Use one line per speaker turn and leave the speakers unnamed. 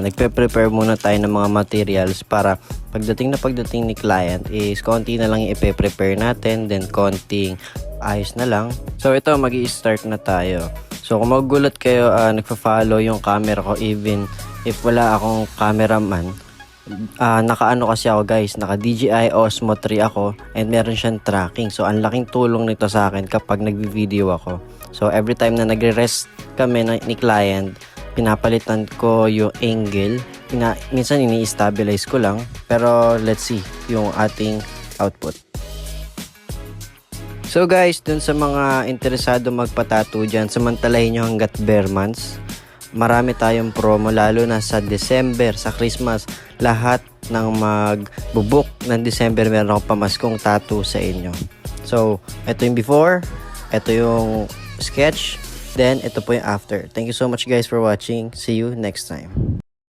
Nagpe-prepare muna tayo ng mga materials para pagdating ni client is konti na lang yung ipe-prepare natin, then konting ayos na lang. So ito, magi-start na tayo. So kung magugulat kayo, nagfa-follow yung camera ko even if wala akong cameraman. Naka-ano kasi ako guys, naka DJI Osmo 3 ako and meron siyang tracking. So ang laking tulong nito sa akin kapag nagvi-video ako. So every time na nagre-rest kami ni client, pinapalitan ko yung angle. Minsan ini-stabilize ko lang. Pero let's see yung ating output. So guys, dun sa mga interesado magpa-tattoo dyan, samantalahin nyo hanggat bare months. Marami tayong promo lalo na sa December, sa Christmas. Lahat ng magbubuk ng December meron akong pamaskong tattoo sa inyo. So, ito yung before, ito yung sketch, then ito po yung after. Thank you so much guys for watching. See you next time.